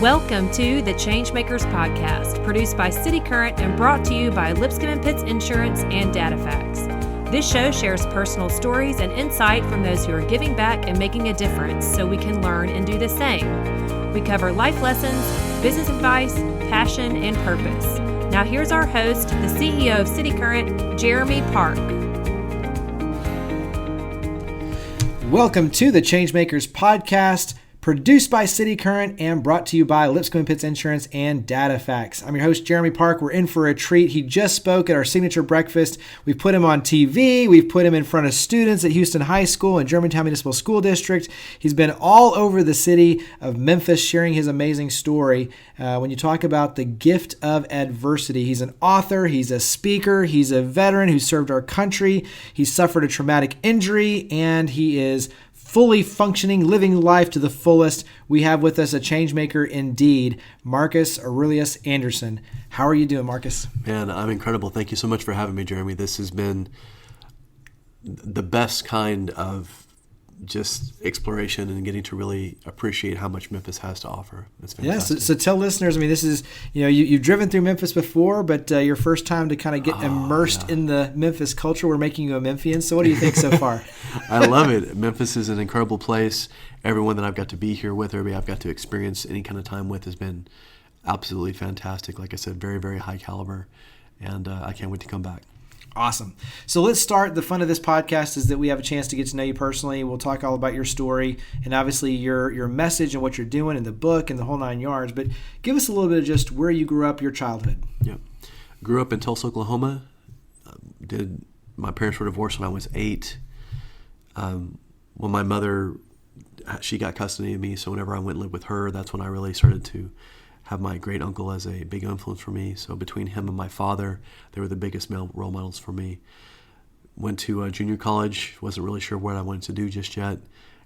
Welcome to the ChangeMakers Podcast, produced by cityCURRENT and brought to you by Lipscomb & Pitts Insurance and DataFacts. This show shares personal stories and insight from those who are giving back and making a difference so we can learn and do the same. We cover life lessons, business advice, passion, and purpose. Now here's our host, the CEO of cityCURRENT, Jeremy Park. Welcome to the ChangeMakers Podcast, produced by cityCURRENT and brought to you by Lipscomb & Pitts Insurance and DataFacts. I'm your host, Jeremy Park. We're in for a treat. He just spoke at our signature breakfast. We've put him on TV. We've put him in front of students at Houston High School and Germantown Municipal School District. He's been all over the city of Memphis sharing his amazing story. When you talk about the gift of adversity, he's an author, he's a speaker, he's a veteran who served our country, he suffered a traumatic injury, and he is fully functioning, living life to the fullest. We have with us a change maker indeed, Marcus Aurelius Anderson. How are you doing, Marcus? Man, I'm incredible. Thank you so much for having me, Jeremy. This has been the best kind of just exploration and getting to really appreciate how much Memphis has to offer. It's fantastic. Yeah, so tell listeners, this is, you've driven through Memphis before, but your first time to kind of get immersed in the Memphis culture. We're making you a Memphian. So what do you think so far? I love it. Memphis is an incredible place. Everyone that I've got to be here with, everybody I've got to experience any kind of time with has been absolutely fantastic. Like I said, very, very high caliber. And I can't wait to come back. Awesome. So let's start. The fun of this podcast is that we have a chance to get to know you personally. We'll talk all about your story and obviously your message and what you're doing in the book and the whole 9 yards. But give us a little bit of just where you grew up, your childhood. Yeah. Grew up in Tulsa, Oklahoma. My parents were divorced when I was 8. When my mother, she got custody of me, so whenever I went and lived with her, that's when I really started to have my great uncle as a big influence for me. So between him and my father, they were the biggest male role models for me. Went to junior college, wasn't really sure what I wanted to do just yet,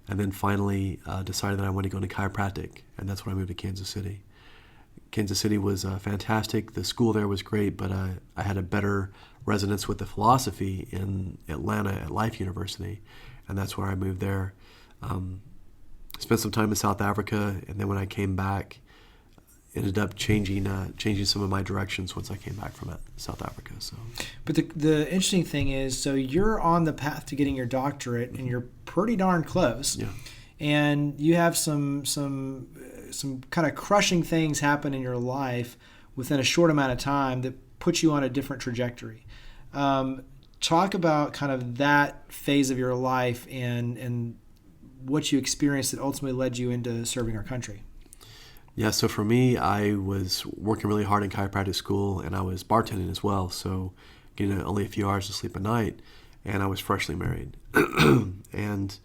and then finally decided that I wanted to go into chiropractic, and that's when I moved to Kansas City. Kansas City was fantastic. The school there was great, but I had a better resonance with the philosophy in Atlanta at Life University, and that's where I moved there. Spent some time in South Africa, and then when I came back, ended up changing some of my directions once I came back from South Africa. So, but the interesting thing is, so you're on the path to getting your doctorate, and you're pretty darn close. Yeah. And you have some kind of crushing things happen in your life within a short amount of time that puts you on a different trajectory. Talk about kind of that phase of your life and what you experienced that ultimately led you into serving our country. Yeah, so for me, I was working really hard in chiropractic school, and I was bartending as well, so getting only a few hours of sleep a night, and I was freshly married. And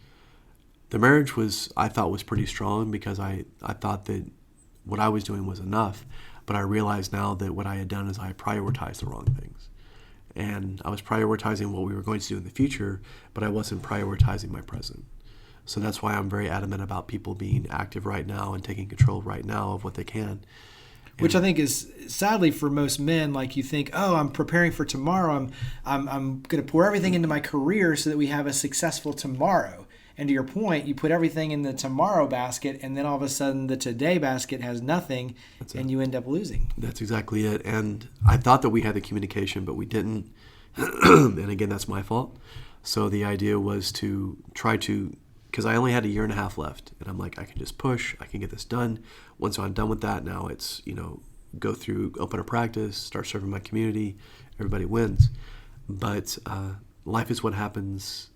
the marriage I thought was pretty strong because I thought that what I was doing was enough, but I realized now that what I had done is I prioritized the wrong things. And I was prioritizing what we were going to do in the future, but I wasn't prioritizing my present. So that's why I'm very adamant about people being active right now and taking control right now of what they can. Which I think is, sadly for most men, like you think, oh, I'm preparing for tomorrow. I'm going to pour everything into my career so that we have a successful tomorrow. And to your point, you put everything in the tomorrow basket, and then all of a sudden the today basket has nothing, and you end up losing. That's exactly it. And I thought that we had the communication, but we didn't. And again, that's my fault. So the idea was to try to, because I only had a year and a half left, and I'm like, I can just push, I can get this done. Once I'm done with that, now it's, go through, open a practice, start serving my community, everybody wins. But life is what happens,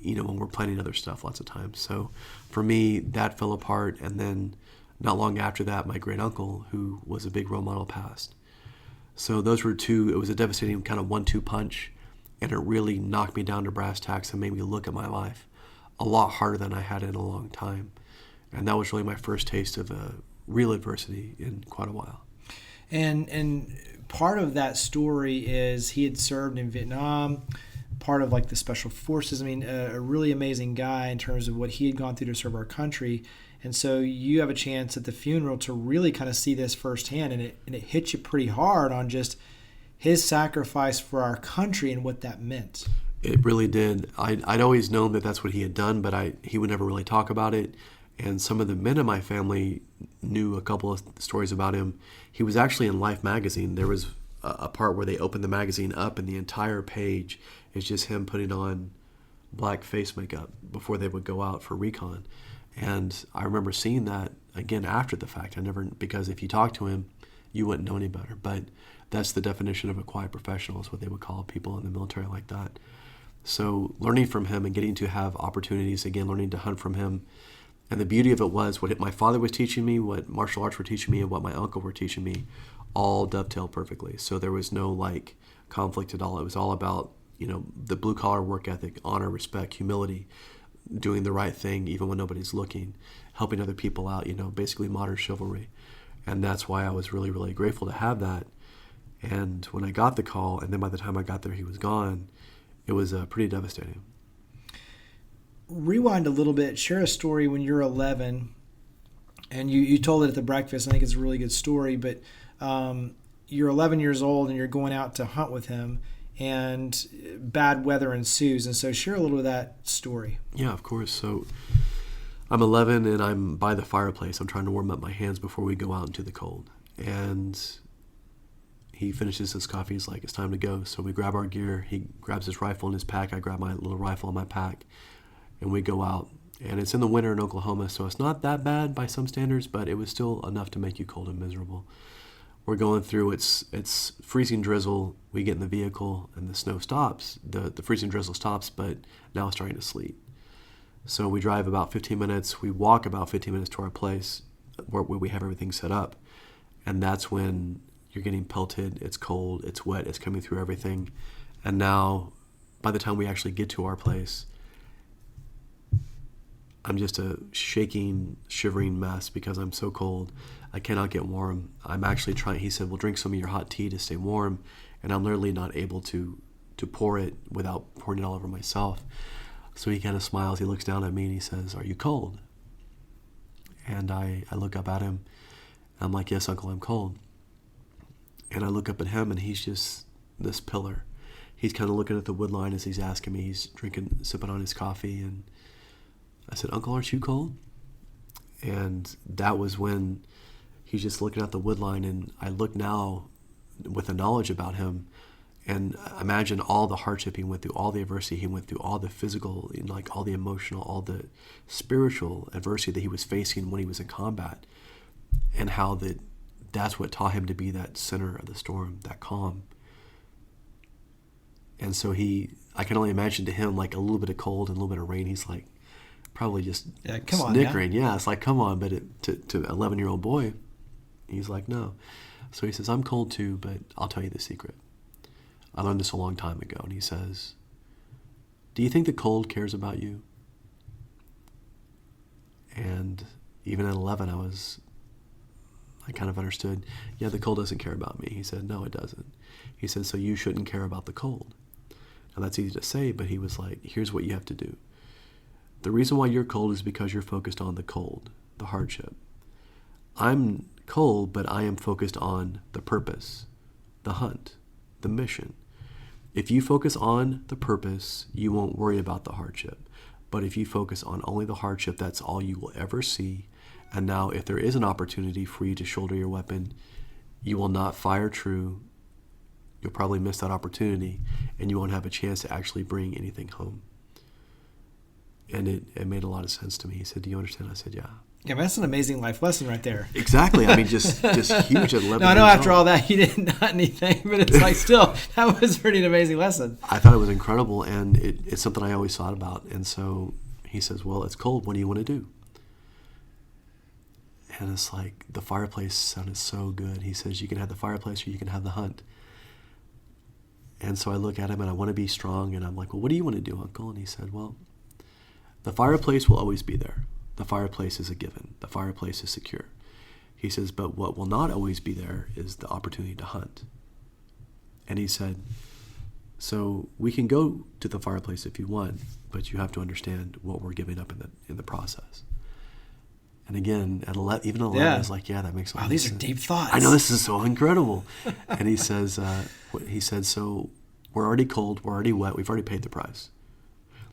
when we're planning other stuff lots of times. So for me, that fell apart, and then not long after that, my great uncle, who was a big role model, passed. So those were it was a devastating kind of 1-2 punch, and it really knocked me down to brass tacks and made me look at my life a lot harder than I had in a long time. And that was really my first taste of real adversity in quite a while. And part of that story is he had served in Vietnam, part of like the special forces. A really amazing guy in terms of what he had gone through to serve our country. And so you have a chance at the funeral to really kind of see this firsthand, and it hits you pretty hard on just his sacrifice for our country and what that meant. It really did. I'd always known that that's what he had done, but he would never really talk about it. And some of the men in my family knew a couple of stories about him. He was actually in Life magazine. There was a part where they opened the magazine up, and the entire page is just him putting on black face makeup before they would go out for recon. And I remember seeing that again after the fact. Because if you talk to him, you wouldn't know any better. But that's the definition of a quiet professional, is what they would call people in the military like that. So learning from him and getting to have opportunities, again, learning to hunt from him. And the beauty of it was what my father was teaching me, what martial arts were teaching me, and what my uncle were teaching me all dovetailed perfectly. So there was no conflict at all. It was all about, the blue collar work ethic, honor, respect, humility, doing the right thing even when nobody's looking, helping other people out, basically modern chivalry. And that's why I was really, really grateful to have that. And when I got the call, and then by the time I got there, he was gone, it was pretty devastating. Rewind a little bit. Share a story when you're 11, and you told it at the breakfast. I think it's a really good story, but you're 11 years old and you're going out to hunt with him, and bad weather ensues. And so share a little of that story. Yeah, of course. So I'm 11 and I'm by the fireplace. I'm trying to warm up my hands before we go out into the cold. And he finishes his coffee. He's like, it's time to go. So we grab our gear. He grabs his rifle in his pack. I grab my little rifle in my pack. And we go out. And it's in the winter in Oklahoma, so it's not that bad by some standards, but it was still enough to make you cold and miserable. We're going through, it's freezing drizzle. We get in the vehicle, and the snow stops. The freezing drizzle stops, but now it's starting to sleet. So we drive about 15 minutes. We walk about 15 minutes to our place where we have everything set up. And that's when you're getting pelted. It's cold. It's wet. It's coming through everything. And now, by the time we actually get to our place, I'm just a shaking, shivering mess because I'm so cold. I cannot get warm. I'm actually trying. He said, well, drink some of your hot tea to stay warm. And I'm literally not able to pour it without pouring it all over myself. So he kind of smiles. He looks down at me and he says, are you cold? And I look up at him. I'm like, yes, Uncle, I'm cold. And I look up at him and he's just this pillar. He's kind of looking at the wood line as he's asking me. He's sipping on his coffee. And I said, Uncle, aren't you cold? And that was when he's just looking at the wood line. And I look now with the knowledge about him and imagine all the hardship he went through, all the adversity he went through, all the physical, all the emotional, all the spiritual adversity that he was facing when he was in combat, and how that's what taught him to be that center of the storm, that calm. And so I can only imagine to him like a little bit of cold and a little bit of rain. He's like probably just snickering. Yeah, it's like, come on. But to an 11-year-old boy, he's like, no. So he says, I'm cold too, but I'll tell you the secret. I learned this a long time ago. And he says, do you think the cold cares about you? And even at 11, I kind of understood, yeah, the cold doesn't care about me. He said, no, it doesn't. He said, so you shouldn't care about the cold. Now that's easy to say, but he was like, here's what you have to do. The reason why you're cold is because you're focused on the cold, the hardship. I'm cold, but I am focused on the purpose, the hunt, the mission. If you focus on the purpose, you won't worry about the hardship. But if you focus on only the hardship, that's all you will ever see. And now if there is an opportunity for you to shoulder your weapon, you will not fire true. You'll probably miss that opportunity, and you won't have a chance to actually bring anything home. And it made a lot of sense to me. He said, do you understand? I said, yeah. Yeah, that's an amazing life lesson right there. Exactly. I mean, just huge at 11 No, I know after all that you didn't hunt anything, but it's like still, that was pretty an amazing lesson. I thought it was incredible, and it's something I always thought about. And so he says, well, it's cold. What do you want to do? And it's like the fireplace sounded so good. He says, you can have the fireplace or you can have the hunt. And so I look at him and I want to be strong. And I'm like, well, what do you want to do, Uncle? And he said, well, the fireplace will always be there. The fireplace is a given. The fireplace is secure. He says, but what will not always be there is the opportunity to hunt. And he said, so we can go to the fireplace if you want, but you have to understand what we're giving up in the process. And again, at 11, even at 11, I was like, yeah, that makes a lot of sense. These are deep thoughts. I know, this is so incredible. And he says, so we're already cold, we're already wet, we've already paid the price.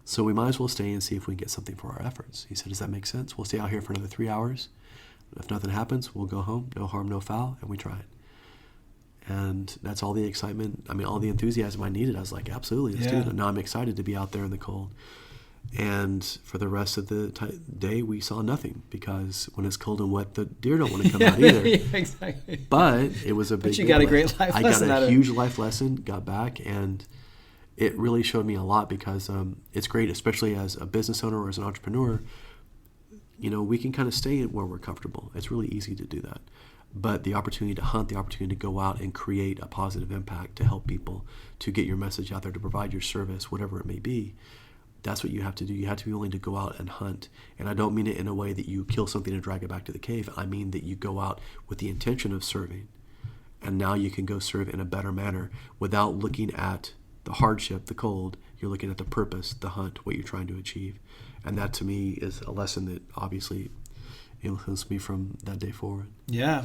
So we might as well stay and see if we can get something for our efforts. He said, does that make sense? We'll stay out here for another 3 hours. If nothing happens, we'll go home. No harm, no foul. And we tried. And that's all the excitement, all the enthusiasm I needed. I was like, absolutely, let's do it. And now I'm excited to be out there in the cold. And for the rest of the day, we saw nothing, because when it's cold and wet, the deer don't want to come out either. Yeah, exactly. But it was a big. But you got a great life lesson. I got a huge life lesson. Got back, and it really showed me a lot, because it's great, especially as a business owner or as an entrepreneur. We can kind of stay where we're comfortable. It's really easy to do that. But the opportunity to hunt, the opportunity to go out and create a positive impact, to help people, to get your message out there, to provide your service, whatever it may be. That's what you have to do. You have to be willing to go out and hunt. And I don't mean it in a way that you kill something and drag it back to the cave. I mean that you go out with the intention of serving. And now you can go serve in a better manner without looking at the hardship, the cold. You're looking at the purpose, the hunt, what you're trying to achieve. And that, to me, is a lesson that obviously influenced me from that day forward. Yeah.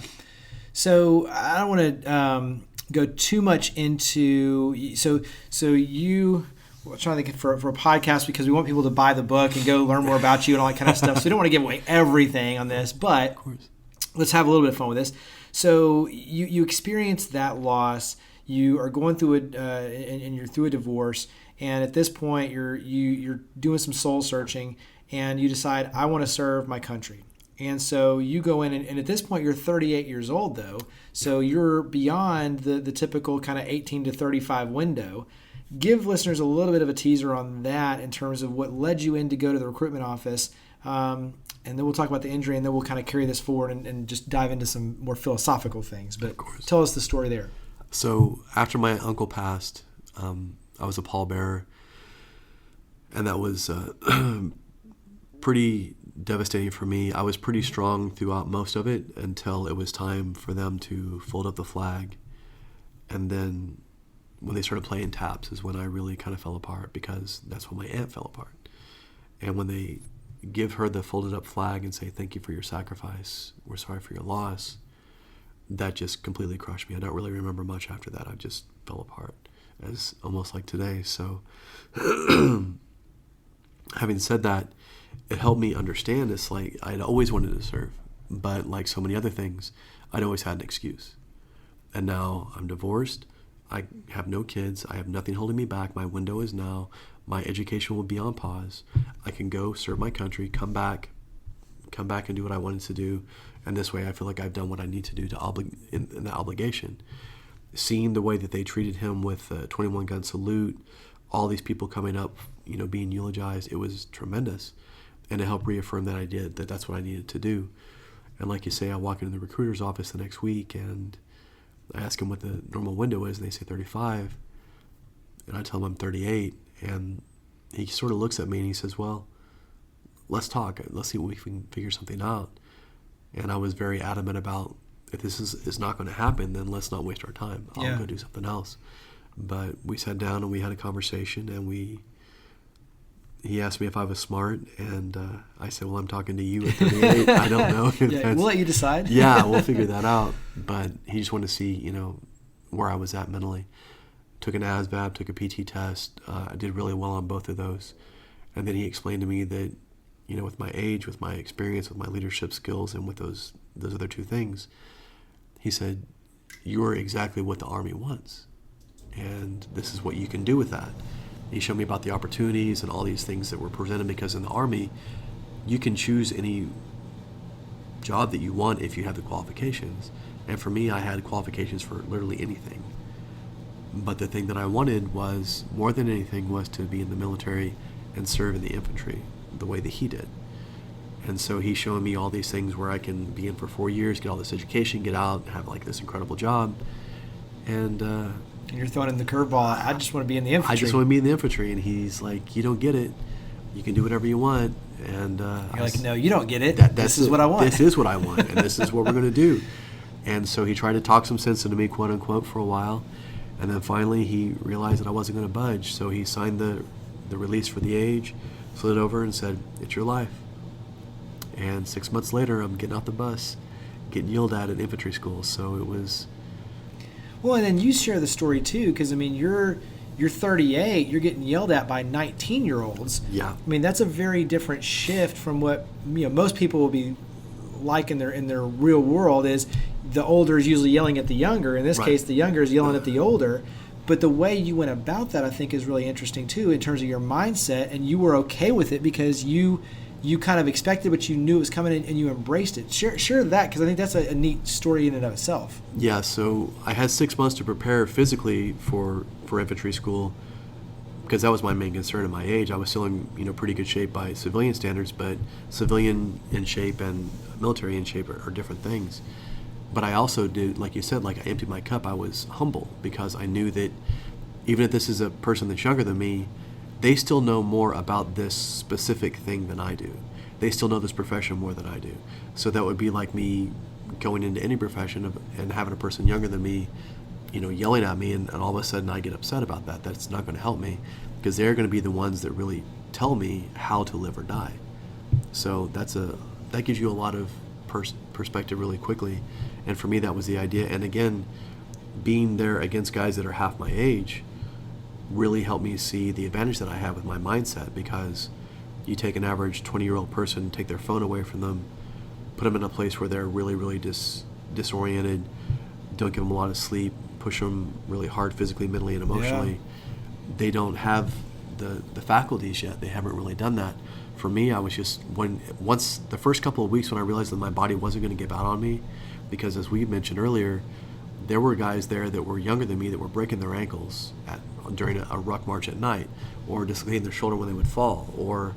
So I don't want to go too much into, so you, I'm trying to think for a podcast, because we want people to buy the book and go learn more about you and all that kind of stuff. So we don't want to give away everything on this, but of course, let's have a little bit of fun with this. So you experienced that loss. You are going through it, and you're through a divorce. And at this point, you're doing some soul searching, and you decide, I want to serve my country. And so you go in, and at this point, you're 38 years old, though. So you're beyond the typical kind of 18 to 35 window. Give listeners a little bit of a teaser on that in terms of what led you in to go to the recruitment office. And then we'll talk about the injury, and then we'll kind of carry this forward and just dive into some more philosophical things. But tell us the story there. So after my uncle passed, I was a pallbearer, and that was pretty devastating for me. I was pretty strong throughout most of it until it was time for them to fold up the flag. And then when they started playing taps is when I really kind of fell apart, because that's when my aunt fell apart. And when they give her the folded up flag and say, thank you for your sacrifice, we're sorry for your loss, that just completely crushed me. I don't really remember much after that. I just fell apart, as almost like today. So having said that, it helped me understand it's like I'd always wanted to serve, but like so many other things, I'd always had an excuse. And now I'm divorced. I have no kids. I have nothing holding me back. My window is now. My education will be on pause. I can go serve my country, come back and do what I wanted to do. And this way I feel like I've done what I need to do in the obligation. Seeing the way that they treated him with a 21-gun salute, all these people coming up, being eulogized, it was tremendous. And it helped reaffirm that I did, that's what I needed to do. And like you say, I walk into the recruiter's office the next week and I ask him what the normal window is, and they say 35. And I tell him I'm 38. And he sort of looks at me and he says, well, let's talk. Let's see if we can figure something out. And I was very adamant about, if this is not going to happen, then let's not waste our time. I'll go do something else. But we sat down and we had a conversation, and he asked me if I was smart, and I said, well, I'm talking to you at 38. I don't know. We'll let you decide. Yeah, we'll figure that out. But he just wanted to see, where I was at mentally. Took an ASVAB, took a PT test. I did really well on both of those. And then he explained to me that, with my age, with my experience, with my leadership skills, and with those other two things, he said, you are exactly what the Army wants. And this is what you can do with that. He showed me about the opportunities and all these things that were presented, because in the Army, you can choose any job that you want if you have the qualifications. And for me, I had qualifications for literally anything. But the thing that I wanted was, more than anything, was to be in the military and serve in the infantry the way that he did. And so he's showing me all these things where I can be in for 4 years, get all this education, get out, have like this incredible job. And you're throwing in the curveball. I just want to be in the infantry. I just want to be in the infantry. And he's like, you don't get it. You can do whatever you want. And you're like, no, you don't get it. This is what I want. This is what I want. And this is what we're going to do. And so he tried to talk some sense into me, quote unquote, for a while. And then finally he realized that I wasn't going to budge. So he signed the release for the age, slid over and said, it's your life. And 6 months later, I'm getting off the bus, getting yelled at infantry school. So it was... Well, and then you share the story too, because you're You're 38, you're getting yelled at by 19-year-olds. Yeah. I mean, that's a very different shift from what most people will be like in their real world. Is the older is usually yelling at the younger. In this case, the younger is yelling at the older. But the way you went about that, I think, is really interesting too, in terms of your mindset, and you were okay with it because you kind of expected, but you knew it was coming in, and you embraced it. Share that, because I think that's a neat story in and of itself. Yeah, so I had 6 months to prepare physically for infantry school, because that was my main concern at my age. I was still in pretty good shape by civilian standards, but civilian in shape and military in shape are different things. But I also did, like you said, I emptied my cup. I was humble because I knew that even if this is a person that's younger than me, they still know more about this specific thing than I do. They still know this profession more than I do. So that would be like me going into any profession and having a person younger than me, yelling at me, and all of a sudden I get upset about that. That's not going to help me, because they're going to be the ones that really tell me how to live or die. So that gives you a lot of perspective really quickly. And for me, that was the idea. And again, being there against guys that are half my age really helped me see the advantage that I have with my mindset, because you take an average 20-year-old person, take their phone away from them, put them in a place where they're really, really disoriented, don't give them a lot of sleep, push them really hard physically, mentally, and emotionally. Yeah. They don't have the faculties yet. They haven't really done that. For me, I was just, once the first couple of weeks when I realized that my body wasn't going to give out on me, because as we mentioned earlier, there were guys there that were younger than me that were breaking their ankles during a ruck march at night, or dislocating their shoulder when they would fall, or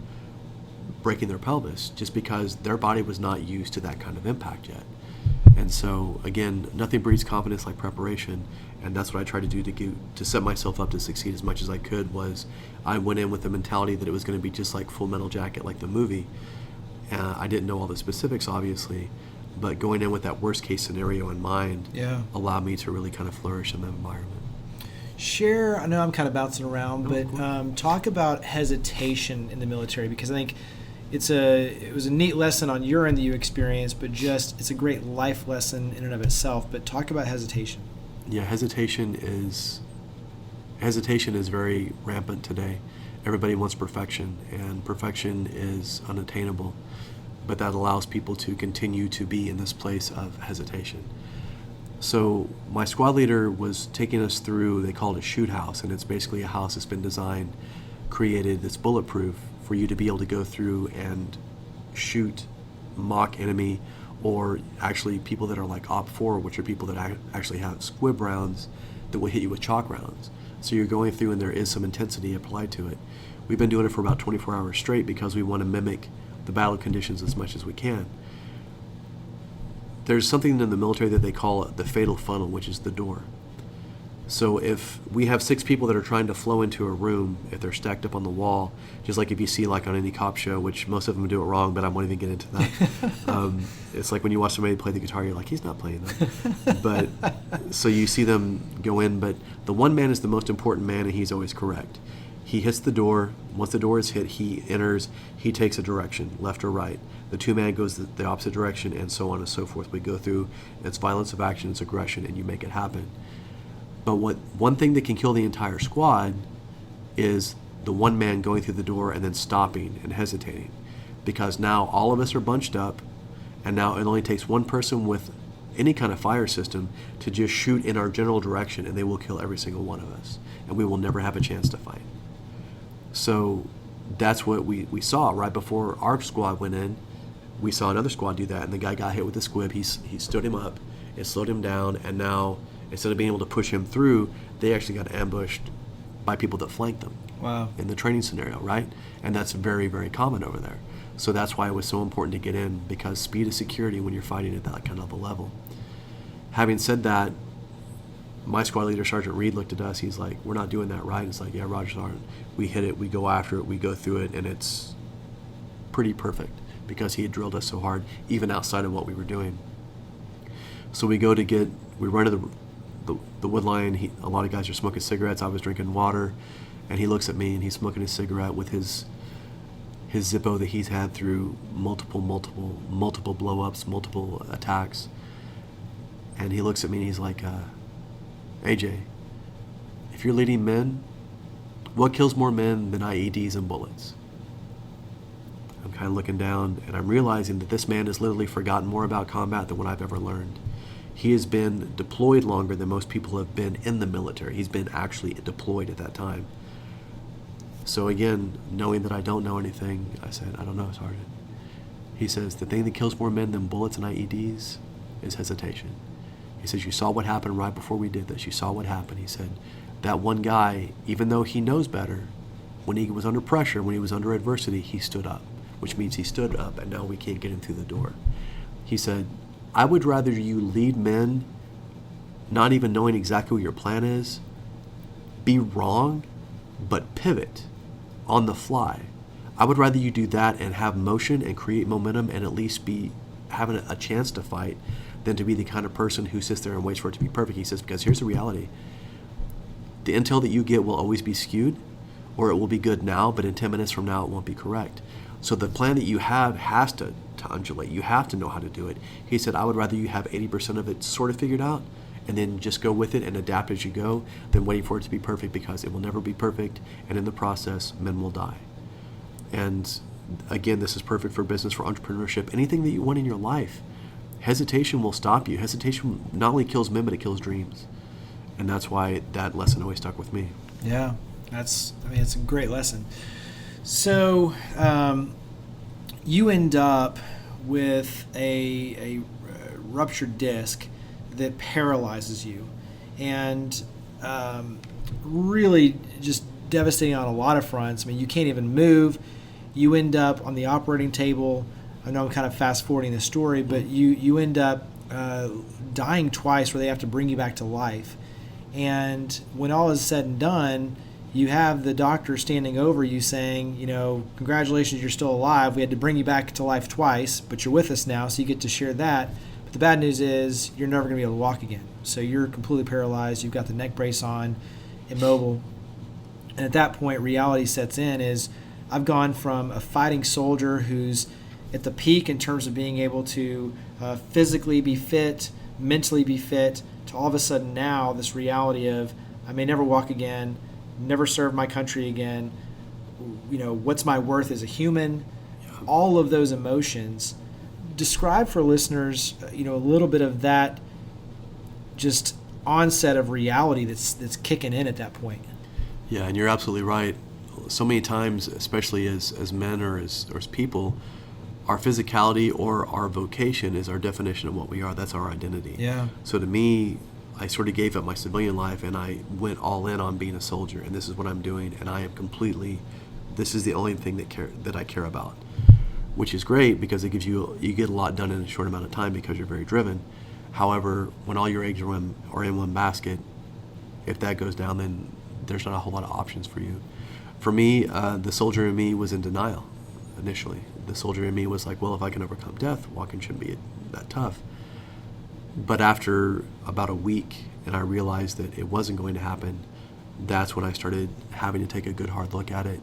breaking their pelvis, just because their body was not used to that kind of impact yet. And so, again, nothing breeds confidence like preparation, and that's what I tried to do to set myself up to succeed as much as I could. Was I went in with the mentality that it was going to be just like Full Metal Jacket, like the movie. I didn't know all the specifics, obviously, but going in with that worst case scenario in mind allowed me to really kind of flourish in that environment. Share, I know I'm kind of bouncing around, but talk about hesitation in the military, because I think it was a neat lesson on your end that you experienced, but it's a great life lesson in and of itself. But talk about hesitation. Yeah, hesitation is very rampant today. Everybody wants perfection, and perfection is unattainable, but that allows people to continue to be in this place of hesitation. So my squad leader was taking us through, they call it a shoot house, and it's basically a house that's been designed, created, that's bulletproof for you to be able to go through and shoot mock enemy, or actually people that are like OP4, which are people that actually have squib rounds that will hit you with chalk rounds. So you're going through and there is some intensity applied to it. We've been doing it for about 24 hours straight because we want to mimic the battle conditions as much as we can. There's something in the military that they call the fatal funnel, which is the door. So if we have 6 people that are trying to flow into a room, if they're stacked up on the wall, just like if you see like on any cop show, which most of them do it wrong, but I won't even get into that. It's like when you watch somebody play the guitar, you're like, he's not playing that. But so you see them go in, but the one man is the most important man, and he's always correct. He hits the door. Once the door is hit, he enters. He takes a direction, left or right. The 2-man goes the opposite direction, and so on and so forth. We go through. It's violence of action, it's aggression, and you make it happen. But one thing that can kill the entire squad is the one man going through the door and then stopping and hesitating, because now all of us are bunched up, and now it only takes one person with any kind of fire system to just shoot in our general direction, and they will kill every single one of us, and we will never have a chance to fight. So that's what we saw right before our squad went in. We saw another squad do that, and the guy got hit with the squib. He stood him up, it slowed him down, and now instead of being able to push him through, they actually got ambushed by people that flanked them. Wow. In the training scenario, right? And that's very, very common over there. So that's why it was so important to get in, because speed is security when you're fighting at that kind of a level. Having said that, my squad leader, Sergeant Reed, looked at us. He's like, we're not doing that right. It's like, yeah, Roger, Sergeant. We hit it, we go after it, we go through it, and it's pretty perfect because he had drilled us so hard, even outside of what we were doing. So we run to the wood line. A lot of guys are smoking cigarettes. I was drinking water, and he looks at me, and he's smoking his cigarette with his Zippo that he's had through multiple blow-ups, multiple attacks. And he looks at me, and he's like, AJ, if you're leading men, what kills more men than IEDs and bullets? I'm kind of looking down, and I'm realizing that this man has literally forgotten more about combat than what I've ever learned. He has been deployed longer than most people have been in the military. He's been actually deployed at that time. So again, knowing that I don't know anything, I said, I don't know, Sergeant. He says, the thing that kills more men than bullets and IEDs is hesitation. He says, you saw what happened right before we did this. You saw what happened. He said, that one guy, even though he knows better, when he was under pressure, when he was under adversity, he stood up, which means he stood up, and now we can't get him through the door. He said, I would rather you lead men not even knowing exactly what your plan is, be wrong, but pivot on the fly. I would rather you do that and have motion and create momentum and at least be having a chance to fight than to be the kind of person who sits there and waits for it to be perfect. He says, because here's the reality. The intel that you get will always be skewed, or it will be good now, but in 10 minutes from now it won't be correct. So the plan that you have has to undulate. You have to know how to do it. He said, I would rather you have 80% of it sort of figured out and then just go with it and adapt as you go than waiting for it to be perfect, because it will never be perfect, and in the process, men will die. And again, this is perfect for business, for entrepreneurship, anything that you want in your life. Hesitation will stop you. Hesitation not only kills men, but it kills dreams. And that's why that lesson always stuck with me. Yeah, it's a great lesson. So you end up with a ruptured disc that paralyzes you, and really just devastating on a lot of fronts. I mean, you can't even move. You end up on the operating table. I know I'm kind of fast forwarding the story, but you end up dying twice, where they have to bring you back to life. And when all is said and done, you have the doctor standing over you saying, congratulations, you're still alive. We had to bring you back to life twice, but you're with us now, so you get to share that. But the bad news is you're never going to be able to walk again. So you're completely paralyzed. You've got the neck brace on, immobile. And at that point, reality sets in. I've gone from a fighting soldier who's at the peak in terms of being able to physically be fit, mentally be fit, to all of a sudden now this reality of I may never walk again, never serve my country again, what's my worth as a human, all of those emotions. Describe for listeners, a little bit of that just onset of reality that's kicking in at that point. Yeah, and you're absolutely right. So many times, especially as men or as people, our physicality or our vocation is our definition of what we are. That's our identity. Yeah. So to me, I sort of gave up my civilian life and I went all in on being a soldier, and this is what I'm doing, and I am this is the only thing that I care about, which is great because it gives you get a lot done in a short amount of time because you're very driven. However, when all your eggs are in one basket, if that goes down, then there's not a whole lot of options for you. For me, the soldier in me was in denial initially. The soldier in me was like, well, if I can overcome death, walking shouldn't be that tough. But after about a week, and I realized that it wasn't going to happen, that's when I started having to take a good hard look at it.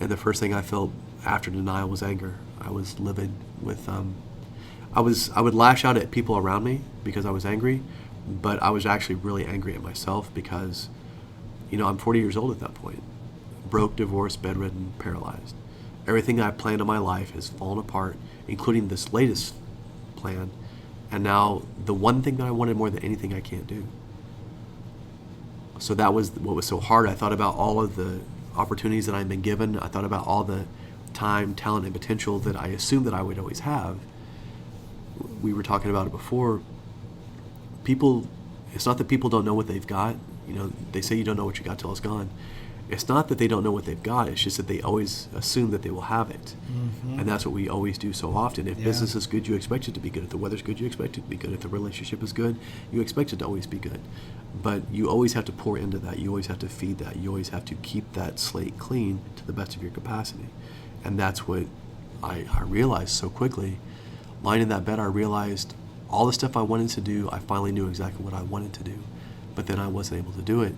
And the first thing I felt after denial was anger. I was livid with, I would lash out at people around me because I was angry, but I was actually really angry at myself because, I'm 40 years old at that point. Broke, divorced, bedridden, paralyzed. Everything I planned in my life has fallen apart, including this latest plan. And now the one thing that I wanted more than anything I can't do. So that was what was so hard. I thought about all of the opportunities that I've been given. I thought about all the time, talent, and potential that I assumed that I would always have. We were talking about it before. It's not that people don't know what they've got. They say you don't know what you got till it's gone. It's not that they don't know what they've got. It's just that they always assume that they will have it. Mm-hmm. And that's what we always do so often. If business is good, you expect it to be good. If the weather's good, you expect it to be good. If the relationship is good, you expect it to always be good. But you always have to pour into that. You always have to feed that. You always have to keep that slate clean to the best of your capacity. And that's what I realized so quickly. Lying in that bed, I realized all the stuff I wanted to do, I finally knew exactly what I wanted to do. But then I wasn't able to do it.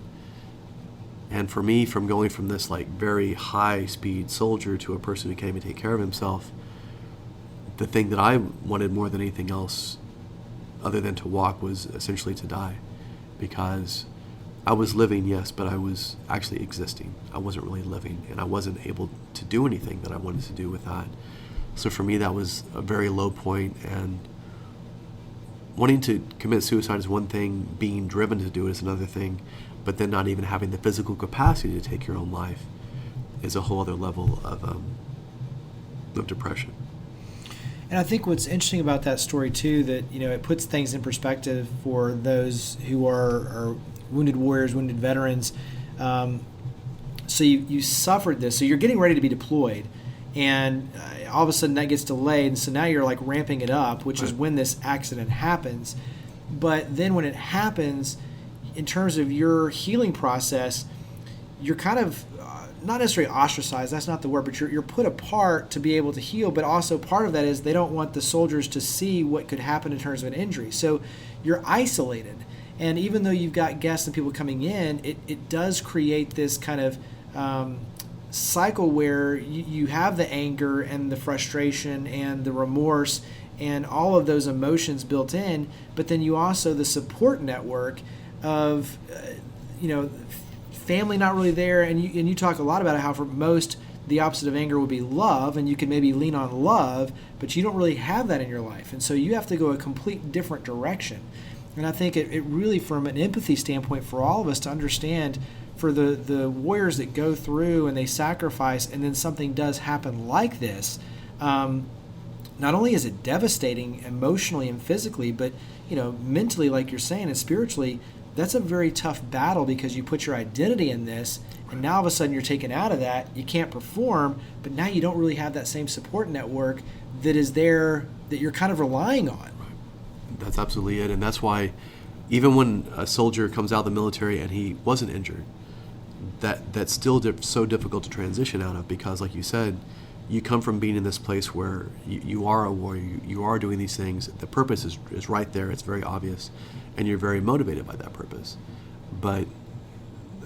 And for me, from going from this very high-speed soldier to a person who can't even take care of himself, the thing that I wanted more than anything else other than to walk was essentially to die. Because I was living, yes, but I was actually existing. I wasn't really living, and I wasn't able to do anything that I wanted to do with that. So for me, that was a very low point, and wanting to commit suicide is one thing, being driven to do it is another thing, but then not even having the physical capacity to take your own life is a whole other level of depression. And I think what's interesting about that story too, that it puts things in perspective for those who are wounded warriors, wounded veterans. So you suffered this, so you're getting ready to be deployed, and all of a sudden that gets delayed, and so now you're like ramping it up, which is when this accident happens. But then when it happens, in terms of your healing process, you're kind of not necessarily ostracized, that's not the word, but you're put apart to be able to heal. But also part of that is they don't want the soldiers to see what could happen in terms of an injury. So you're isolated. And even though you've got guests and people coming in, it does create this kind of cycle where you have the anger and the frustration and the remorse and all of those emotions built in, but then you also the support network of family not really there, and you talk a lot about how for most the opposite of anger would be love, and you can maybe lean on love, but you don't really have that in your life, and so you have to go a complete different direction. And I think it really, from an empathy standpoint, for all of us to understand, for the warriors that go through and they sacrifice, and then something does happen like this, not only is it devastating emotionally and physically, but mentally, like you're saying, and spiritually, that's a very tough battle, because you put your identity in this, and now all of a sudden you're taken out of that, you can't perform, but now you don't really have that same support network that is there that you're kind of relying on. That's absolutely it, and that's why even when a soldier comes out of the military and he wasn't injured, that's still so difficult to transition out of, because like you said, you come from being in this place where you are a warrior, you are doing these things, the purpose is right there, it's very obvious, and you're very motivated by that purpose. But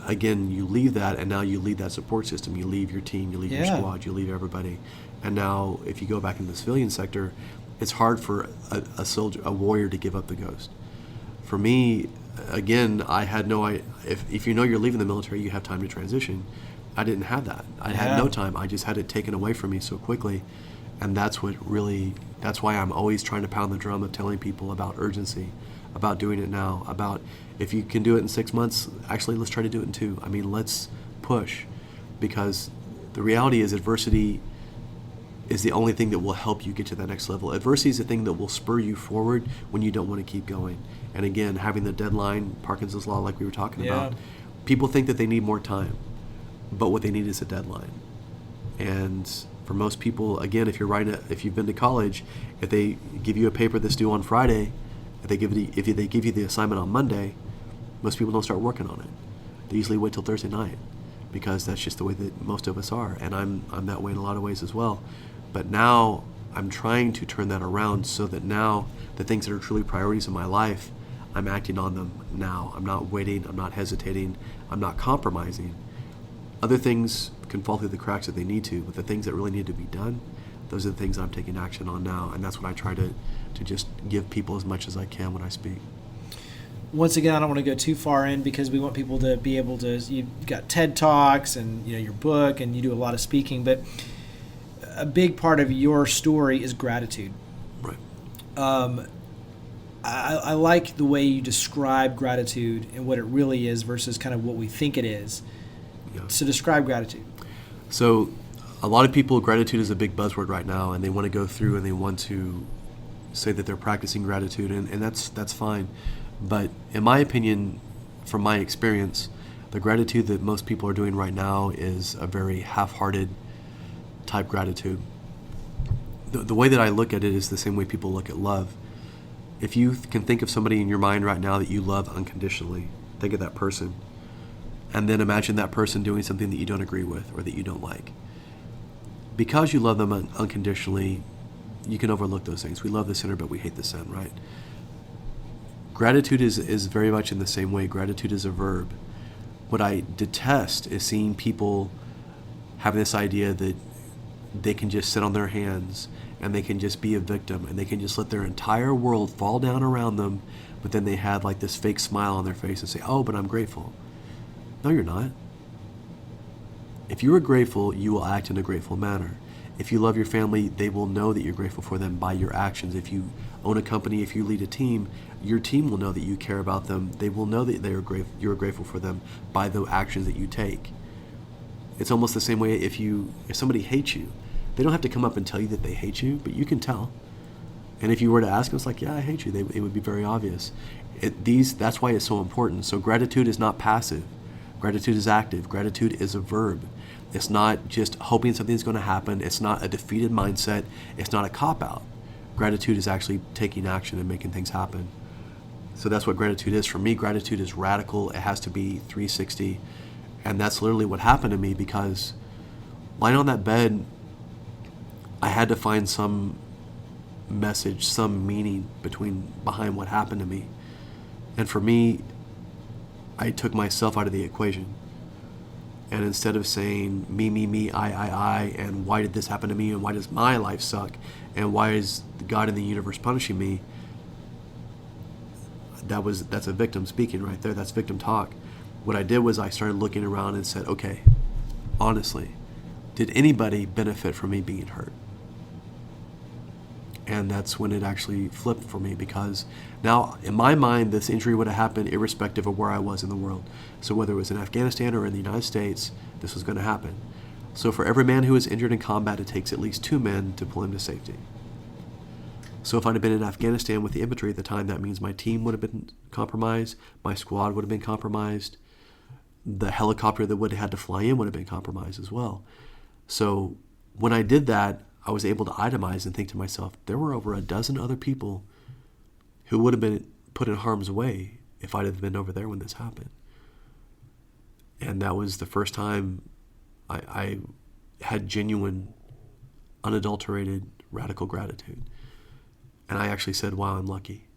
again, you leave that, and now you leave that support system, you leave your team, you leave your squad, you leave everybody, and now if you go back into the civilian sector, it's hard for a soldier, a warrior, to give up the ghost. For me, again, I had no idea. If you're leaving the military, you have time to transition. I didn't have that. I had no time. I just had it taken away from me so quickly, and that's why I'm always trying to pound the drum of telling people about urgency, about doing it now, about if you can do it in 6 months, actually let's try to do it in 2. I mean, let's push, because the reality is adversity is the only thing that will help you get to that next level. Adversity is the thing that will spur you forward when you don't want to keep going. And again, having the deadline, Parkinson's law, like we were talking about, people think that they need more time, but what they need is a deadline. And for most people, again, if you've been to college, if they give you a paper that's due on Friday, if they give you the assignment on Monday, most people don't start working on it. They usually wait till Thursday night, because that's just the way that most of us are, and I'm that way in a lot of ways as well. But now I'm trying to turn that around, so that now the things that are truly priorities in my life, I'm acting on them now. I'm not waiting, I'm not hesitating, I'm not compromising. Other things can fall through the cracks if they need to, but the things that really need to be done, those are the things I'm taking action on now, and that's what I try to just give people as much as I can when I speak. Once again, I don't want to go too far in, because we want people to be able to, you've got TED Talks and your book, and you do a lot of speaking, but a big part of your story is gratitude. Right. I like the way you describe gratitude and what it really is versus kind of what we think it is. Yeah. So describe gratitude. So a lot of people, gratitude is a big buzzword right now, and they want to go through and they want to say that they're practicing gratitude, and that's fine. But in my opinion, from my experience, the gratitude that most people are doing right now is a very half-hearted type gratitude. The way that I look at it is the same way people look at love. If you can think of somebody in your mind right now that you love unconditionally, think of that person, and then imagine that person doing something that you don't agree with or that you don't like. Because you love them unconditionally, you can overlook those things. We love the sinner, but we hate the sin, right? Gratitude is very much in the same way. Gratitude is a verb. What I detest is seeing people having this idea that they can just sit on their hands and they can just be a victim and they can just let their entire world fall down around them, but then they have like this fake smile on their face and say, oh, but I'm grateful. No, you're not. If you are grateful, you will act in a grateful manner. If you love your family, they will know that you're grateful for them by your actions. If you own a company, if you lead a team, your team will know that you care about them. They will know that you're grateful for them by the actions that you take. It's almost the same way if somebody hates you, they don't have to come up and tell you that they hate you, but you can tell. And if you were to ask them, it's like, yeah, I hate you, it would be very obvious. That's why it's so important. So gratitude is not passive. Gratitude is active. Gratitude is a verb. It's not just hoping something's going to happen. It's not a defeated mindset. It's not a cop-out. Gratitude is actually taking action and making things happen. So that's what gratitude is. For me, gratitude is radical. It has to be 360. And that's literally what happened to me, because lying on that bed, I had to find some message, some meaning behind what happened to me. And for me, I took myself out of the equation. And instead of saying me, I, and why did this happen to me, and why does my life suck, and why is God in the universe punishing me, that's a victim speaking right there. That's victim talk. What I did was I started looking around and said, okay, honestly, did anybody benefit from me being hurt? And that's when it actually flipped for me, because now in my mind, this injury would have happened irrespective of where I was in the world. So whether it was in Afghanistan or in the United States, this was going to happen. So for every man who is injured in combat, it takes at least 2 men to pull him to safety. So if I'd have been in Afghanistan with the infantry at the time, that means my team would have been compromised, my squad would have been compromised, the helicopter that would have had to fly in would have been compromised as well. So when I did that, I was able to itemize and think to myself, there were over a dozen other people who would have been put in harm's way if I'd have been over there when this happened. And that was the first time I had genuine, unadulterated, radical gratitude. And I actually said, wow, I'm lucky.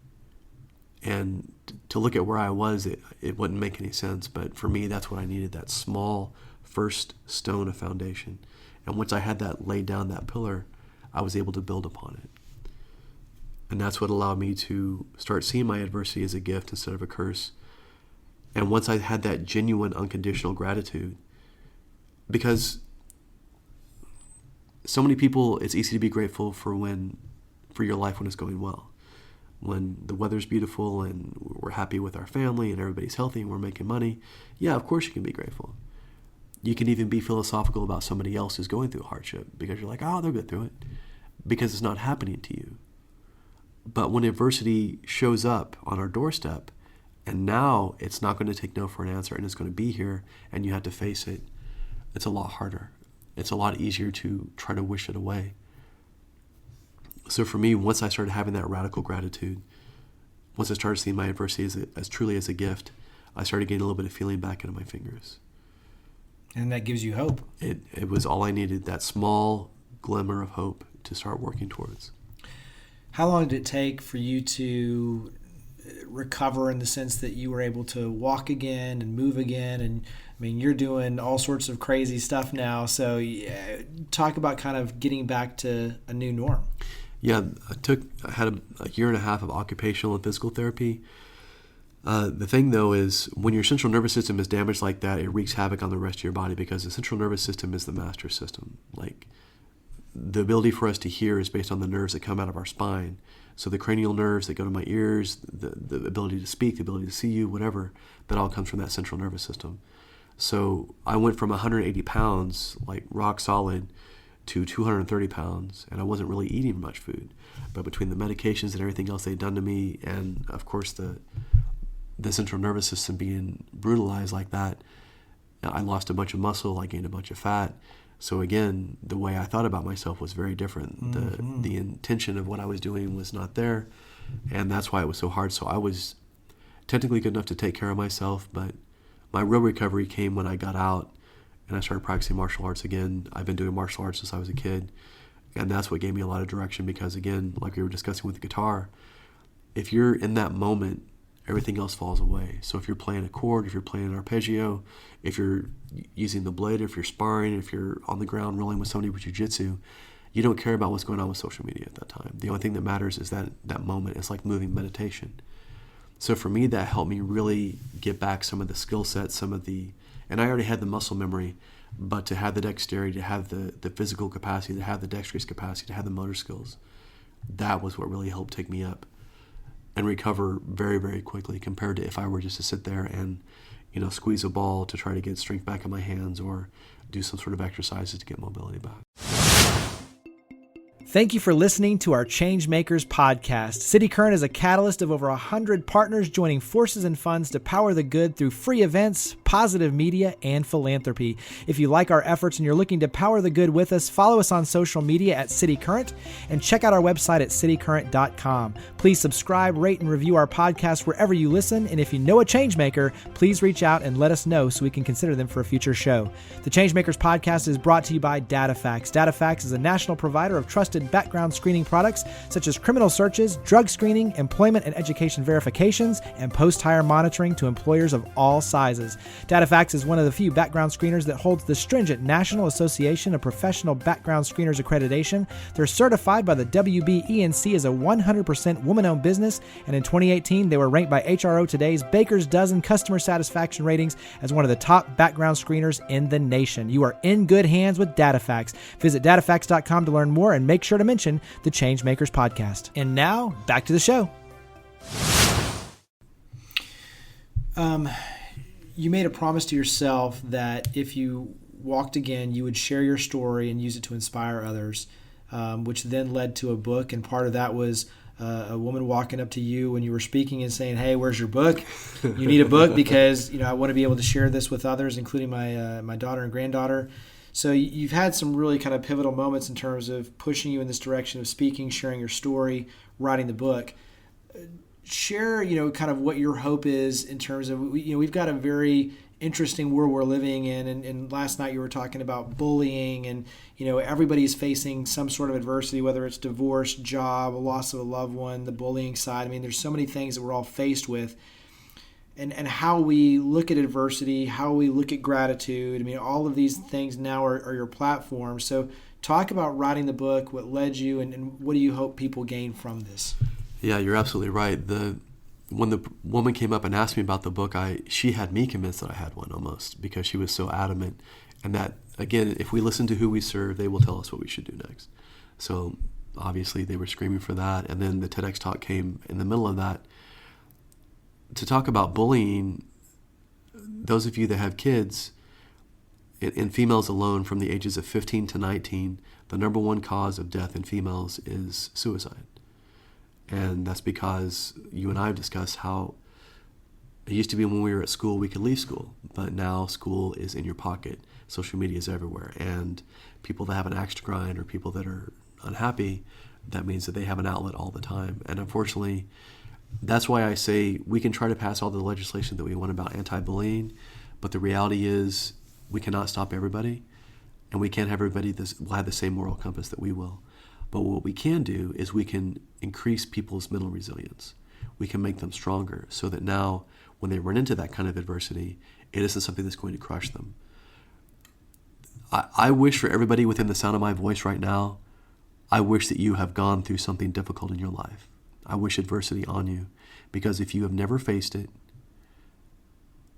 And to look at where I was, it wouldn't make any sense. But for me, that's what I needed, that small first stone of foundation. And once I had that laid down, that pillar, I was able to build upon it. And that's what allowed me to start seeing my adversity as a gift instead of a curse. And once I had that genuine, unconditional gratitude, because so many people, it's easy to be grateful for your life when it's going well. When the weather's beautiful and we're happy with our family and everybody's healthy and we're making money, yeah, of course you can be grateful. You can even be philosophical about somebody else who's going through hardship, because you're like, oh, they'll get through it, because it's not happening to you. But when adversity shows up on our doorstep, and now it's not going to take no for an answer, and it's going to be here, and you have to face it, it's a lot harder. It's a lot easier to try to wish it away. So for me, once I started having that radical gratitude, once I started seeing my adversity as truly as a gift, I started getting a little bit of feeling back into my fingers. And that gives you hope. It was all I needed, that small glimmer of hope to start working towards. How long did it take for you to recover, in the sense that you were able to walk again and move again? And I mean, you're doing all sorts of crazy stuff now. So talk about kind of getting back to a new norm. Yeah, I had a year and a half of occupational and physical therapy. The thing, though, is when your central nervous system is damaged like that, it wreaks havoc on the rest of your body, because the central nervous system is the master system. Like, the ability for us to hear is based on the nerves that come out of our spine. So the cranial nerves that go to my ears, the ability to speak, the ability to see you, whatever, that all comes from that central nervous system. So I went from 180 pounds, like rock solid, to 230 pounds, and I wasn't really eating much food. But between the medications and everything else they'd done to me, and of course the central nervous system being brutalized like that, I lost a bunch of muscle, I gained a bunch of fat. So again, the way I thought about myself was very different. Mm-hmm. The intention of what I was doing was not there, and that's why it was so hard. So I was technically good enough to take care of myself, but my real recovery came when I got out and I started practicing martial arts again. I've been doing martial arts since I was a kid, and that's what gave me a lot of direction, because again, like we were discussing with the guitar, if you're in that moment, everything else falls away. So if you're playing a chord, if you're playing an arpeggio, if you're using the blade, if you're sparring, if you're on the ground rolling with somebody with jiu-jitsu, you don't care about what's going on with social media at that time. The only thing that matters is that moment. It's like moving meditation. So for me, that helped me really get back some of the skill sets, some of the And I already had the muscle memory, but to have the dexterity, to have the physical capacity, to have the dexterous capacity, to have the motor skills, that was what really helped take me up and recover very, very quickly compared to if I were just to sit there and, squeeze a ball to try to get strength back in my hands or do some sort of exercises to get mobility back. Thank you for listening to our ChangeMakers podcast. cityCURRENT is a catalyst of over 100 partners joining forces and funds to power the good through free events, positive media, and philanthropy. If you like our efforts and you're looking to power the good with us, follow us on social media at cityCURRENT and check out our website at citycurrent.com. Please subscribe, rate, and review our podcast wherever you listen. And if you know a changemaker, please reach out and let us know so we can consider them for a future show. The ChangeMakers podcast is brought to you by DataFacts. DataFacts is a national provider of trusted background screening products such as criminal searches, drug screening, employment and education verifications, and post-hire monitoring to employers of all sizes. DataFacts is one of the few background screeners that holds the stringent National Association of Professional Background Screeners accreditation. They're certified by the WBENC as a 100% woman-owned business, and in 2018, they were ranked by HRO Today's Baker's Dozen customer satisfaction ratings as one of the top background screeners in the nation. You are in good hands with DataFacts. Visit datafacts.com to learn more and make sure to mention the ChangeMakers podcast. And now, back to the show. You made a promise to yourself that if you walked again, you would share your story and use it to inspire others, which then led to a book. And part of that was a woman walking up to you when you were speaking and saying, "Hey, where's your book? You need a book because I want to be able to share this with others, including my daughter and granddaughter." So you've had some really kind of pivotal moments in terms of pushing you in this direction of speaking, sharing your story, writing the book. Share, kind of what your hope is in terms of, we've got a very interesting world we're living in. And last night you were talking about bullying and, everybody's facing some sort of adversity, whether it's divorce, job, a loss of a loved one, the bullying side. I mean, there's so many things that we're all faced with. And how we look at adversity, how we look at gratitude. I mean, all of these things now are your platform. So talk about writing the book, what led you, and what do you hope people gain from this? Yeah, you're absolutely right. When the woman came up and asked me about the book, she had me convinced that I had one almost because she was so adamant. And that, again, if we listen to who we serve, they will tell us what we should do next. So obviously they were screaming for that. And then the TEDx talk came in the middle of that. To talk about bullying, those of you that have kids, in females alone from the ages of 15 to 19, the number one cause of death in females is suicide. And that's because you and I have discussed how it used to be when we were at school, we could leave school, but now school is in your pocket. Social media is everywhere. And people that have an axe to grind or people that are unhappy, that means that they have an outlet all the time. And unfortunately, that's why I say we can try to pass all the legislation that we want about anti-bullying, but the reality is we cannot stop everybody, and we can't have everybody will have the same moral compass that we will. But what we can do is we can increase people's mental resilience. We can make them stronger so that now when they run into that kind of adversity, it isn't something that's going to crush them. I wish for everybody within the sound of my voice right now, I wish that you have gone through something difficult in your life. I wish adversity on you, because if you have never faced it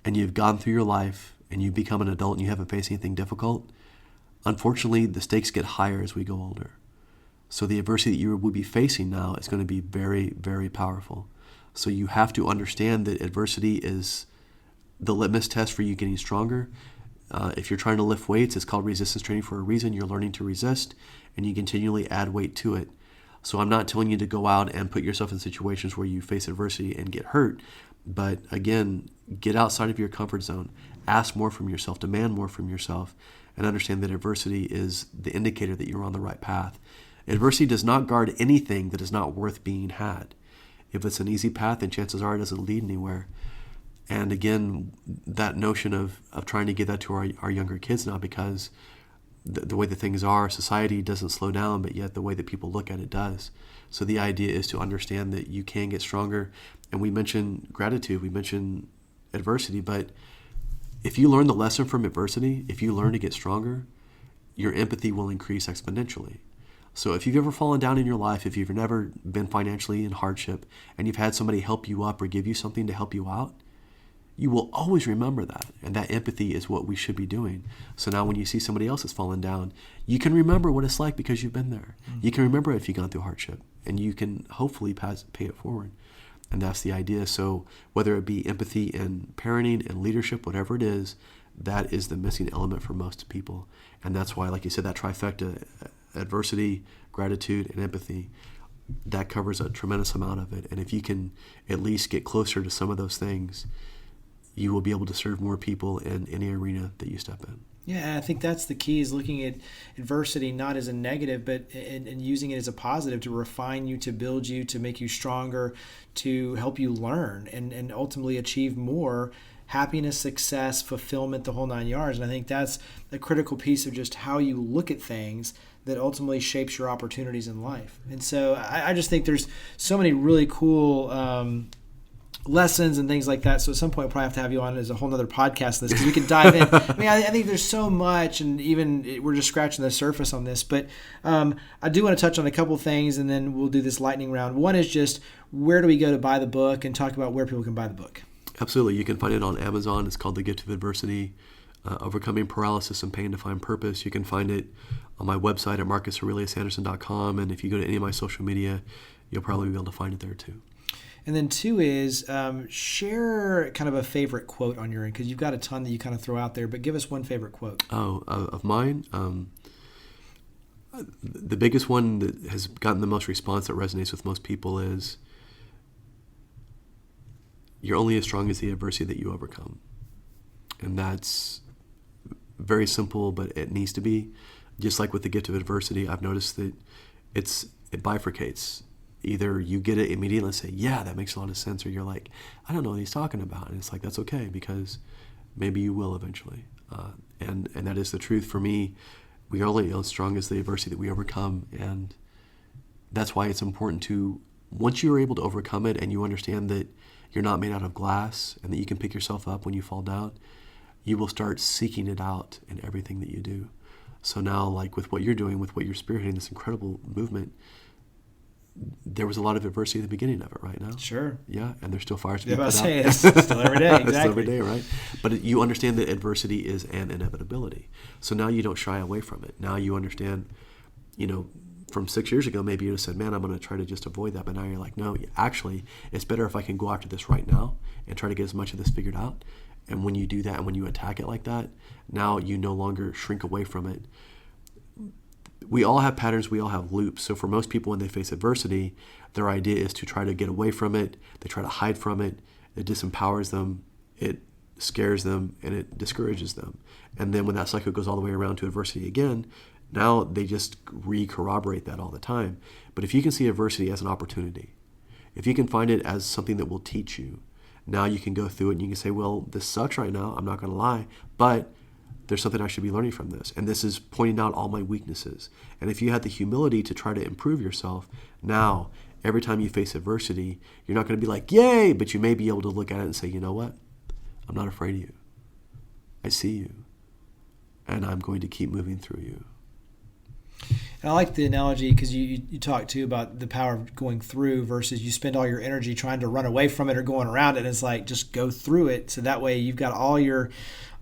and you've gone through your life and you become an adult and you haven't faced anything difficult, unfortunately the stakes get higher as we go older. So the adversity that you will be facing now is going to be very, very powerful. So you have to understand that adversity is the litmus test for you getting stronger. If you're trying to lift weights, it's called resistance training for a reason. You're learning to resist and you continually add weight to it. So I'm not telling you to go out and put yourself in situations where you face adversity and get hurt. But again, get outside of your comfort zone. Ask more from yourself, demand more from yourself, and understand that adversity is the indicator that you're on the right path. Adversity does not guard anything that is not worth being had. If it's an easy path, then chances are it doesn't lead anywhere. And again, that notion of trying to give that to our younger kids now, because the way that things are, society doesn't slow down, but yet the way that people look at it does. So the idea is to understand that you can get stronger. And we mentioned gratitude, we mentioned adversity, but if you learn the lesson from adversity, if you learn to get stronger, your empathy will increase exponentially. So if you've ever fallen down in your life, if you've never been financially in hardship, and you've had somebody help you up or give you something to help you out, you will always remember that. And that empathy is what we should be doing. So now when you see somebody else that's fallen down, you can remember what it's like because you've been there. Mm-hmm. You can remember if you've gone through hardship, and you can hopefully pay it forward. And that's the idea. So whether it be empathy in parenting and leadership, whatever it is, that is the missing element for most people. And that's why, like you said, that trifecta, adversity, gratitude, and empathy, that covers a tremendous amount of it. And if you can at least get closer to some of those things, you will be able to serve more people in any arena that you step in. Yeah, I think that's the key, is looking at adversity not as a negative, but and using it as a positive to refine you, to build you, to make you stronger, to help you learn and ultimately achieve more happiness, success, fulfillment, the whole 9 yards. And I think that's a critical piece of just how you look at things that ultimately shapes your opportunities in life. And so I just think there's so many really cool lessons and things like that. So at some point we'll probably have to have you on as a whole nother podcast on this, because we could dive in. I mean, I think there's so much, and even we're just scratching the surface on this. But I do want to touch on a couple things, and then we'll do this lightning round. One is just, where do we go to buy the book, and talk about where people can buy the book. Absolutely. You can find it on Amazon. It's called The Gift of Adversity, Overcoming Paralysis and Pain to Find Purpose. You can find it on my website at marcusaureliusanderson.com. And if you go to any of my social media, you'll probably be able to find it there too. And then two is share kind of a favorite quote on your end, because you've got a ton that you kind of throw out there, but give us one favorite quote. Oh, of mine? The biggest one that has gotten the most response, that resonates with most people, is, you're only as strong as the adversity that you overcome. And that's very simple, but it needs to be. Just like with the gift of adversity, I've noticed that it bifurcates. Either you get it immediately and say, yeah, that makes a lot of sense, or you're like, I don't know what he's talking about. And it's like, that's okay, because maybe you will eventually. And that is the truth for me. We are only as strong as the adversity that we overcome. And that's why it's important to, once you're able to overcome it and you understand that you're not made out of glass and that you can pick yourself up when you fall down, you will start seeking it out in everything that you do. So now, like with what you're doing, with what you're spearheading, this incredible movement, there was a lot of adversity at the beginning of it right now. Sure. Yeah, and there's still fires to be put out. It's still every day, exactly. It's every day, right? But you understand that adversity is an inevitability. So now you don't shy away from it. Now you understand, from 6 years ago, maybe you would have said, man, I'm going to try to just avoid that. But now you're like, no, actually, it's better if I can go after this right now and try to get as much of this figured out. And when you do that and when you attack it like that, now you no longer shrink away from it. We all have patterns. We all have loops. So for most people, when they face adversity, their idea is to try to get away from it. They try to hide from it. It disempowers them. It scares them, and it discourages them. And then when that cycle goes all the way around to adversity again, now they just re-corroborate that all the time. But if you can see adversity as an opportunity, if you can find it as something that will teach you, now you can go through it and you can say, well, this sucks right now, I'm not going to lie, but there's something I should be learning from this. And this is pointing out all my weaknesses. And if you had the humility to try to improve yourself, now every time you face adversity, you're not going to be like, yay, but you may be able to look at it and say, you know what? I'm not afraid of you. I see you. And I'm going to keep moving through you. And I like the analogy, because you talk too about the power of going through versus you spend all your energy trying to run away from it or going around it. And it's like, just go through it. So that way you've got all your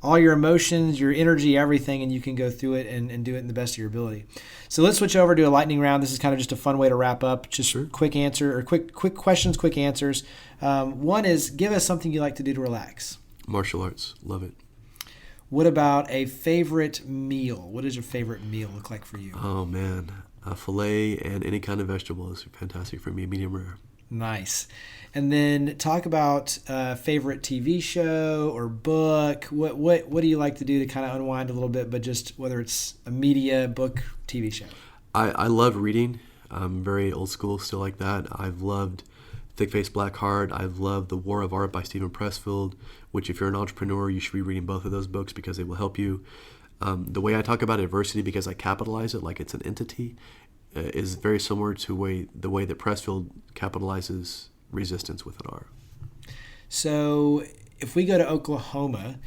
emotions, your energy, everything, and you can go through it and do it in the best of your ability. So let's switch over to a lightning round. This is kind of just a fun way to wrap up. Just sure. Quick answer, or quick questions, quick answers. One is, give us something you like to do to relax. Martial arts. Love it. What about a favorite meal? What does your favorite meal look like for you? Oh, man. A filet and any kind of vegetable is fantastic for me, medium rare. Nice. And then talk about favorite TV show or book. What do you like to do to kind of unwind a little bit, but just whether it's a media, book, TV show? I love reading. I'm very old school, still like that. I've loved Thick Face, Black Heart. I've loved The War of Art by Stephen Pressfield, which if you're an entrepreneur, you should be reading both of those books because they will help you. The way I talk about adversity, because I capitalize it like it's an entity, is very similar to the way that Pressfield capitalizes resistance with an R. So if we go to Oklahoma,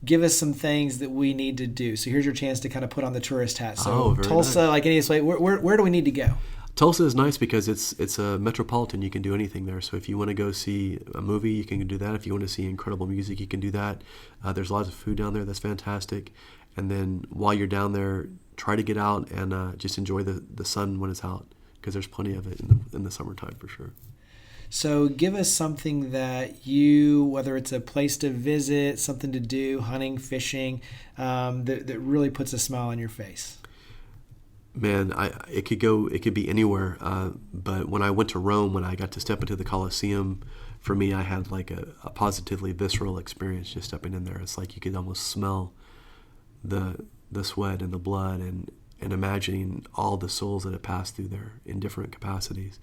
give us some things that we need to do. So here's your chance to kind of put on the tourist hat. So Tulsa, nice. Like any place, where do we need to go? Tulsa is nice because it's a metropolitan. You can do anything there. So if you want to go see a movie, you can do that. If you want to see incredible music, you can do that. There's lots of food down there that's fantastic. And then while you're down there, try to get out and just enjoy the sun when it's out, because there's plenty of it in the summertime for sure. So give us something that you, whether it's a place to visit, something to do, hunting, fishing, that really puts a smile on your face. Man, it could be anywhere. But when I went to Rome, when I got to step into the Colosseum, for me, I had like a positively visceral experience just stepping in there. It's like you could almost smell the sweat and the blood and imagining all the souls that have passed through there in different capacities.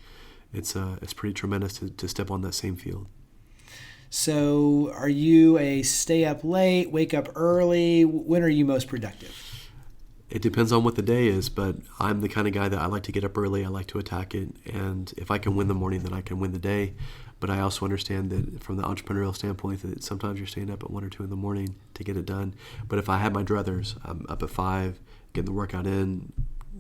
It's pretty tremendous to step on that same field. So are you a stay up late, wake up early? When are you most productive? It depends on what the day is, but I'm the kind of guy that I like to get up early. I like to attack it. And if I can win the morning, then I can win the day. But I also understand that from the entrepreneurial standpoint that sometimes you're staying up at 1 or 2 in the morning to get it done. But if I had my druthers, I'm up at 5, getting the workout in,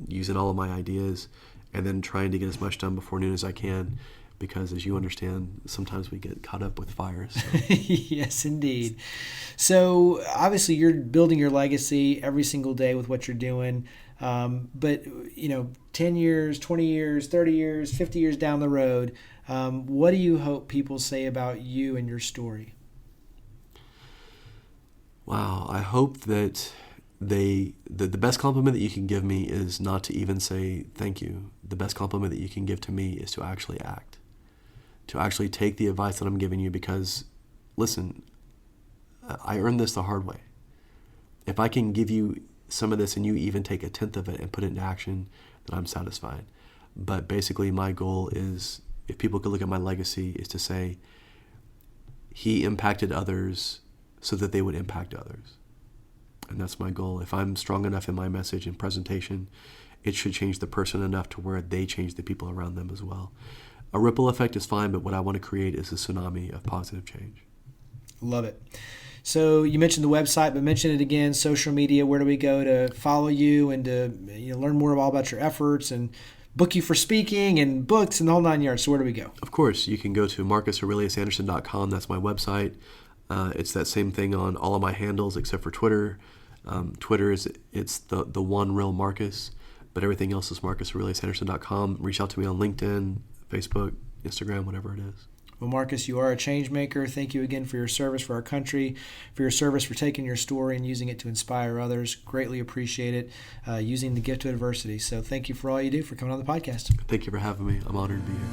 using all of my ideas, and then trying to get as much done before noon as I can. Because as you understand, sometimes we get caught up with fires. So. Yes, indeed. So obviously you're building your legacy every single day with what you're doing. But 10 years, 20 years, 30 years, 50 years down the road, what do you hope people say about you and your story? Wow, I hope that the best compliment that you can give me is not to even say thank you. The best compliment that you can give to me is to actually act. To actually take the advice that I'm giving you, because, listen, I earned this the hard way. If I can give you some of this and you even take 1/10 of it and put it into action, then I'm satisfied. But basically my goal is, if people could look at my legacy, is to say, he impacted others so that they would impact others. And that's my goal. If I'm strong enough in my message and presentation, it should change the person enough to where they change the people around them as well. A ripple effect is fine, but what I want to create is a tsunami of positive change. Love it. So you mentioned the website, but mention it again, social media. Where do we go to follow you and to learn more all about your efforts and book you for speaking and books and the whole 9 yards? So where do we go? Of course, you can go to marcusaureliusanderson.com. That's my website. It's that same thing on all of my handles except for Twitter. Twitter it's the one real Marcus, but everything else is marcusaureliusanderson.com. Reach out to me on LinkedIn, Facebook, Instagram, whatever it is. Well, Marcus, you are a change maker. Thank you again for your service for our country, for your service for taking your story and using it to inspire others. Greatly appreciate it, using the gift of adversity. So thank you for all you do, for coming on the podcast. Thank you for having me. I'm honored to be here.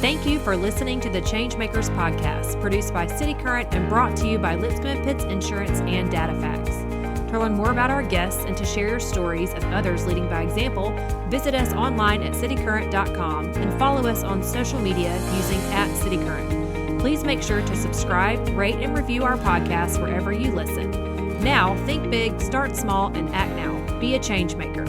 Thank you for listening to the ChangeMakers Podcast, produced by cityCURRENT and brought to you by Lipscomb & Pitts Insurance and DataFacts. To learn more about our guests and to share your stories of others leading by example, visit us online at citycurrent.com and follow us on social media using @citycurrent. Please make sure to subscribe, rate, and review our podcast wherever you listen. Now, think big, start small, and act now. Be a change maker.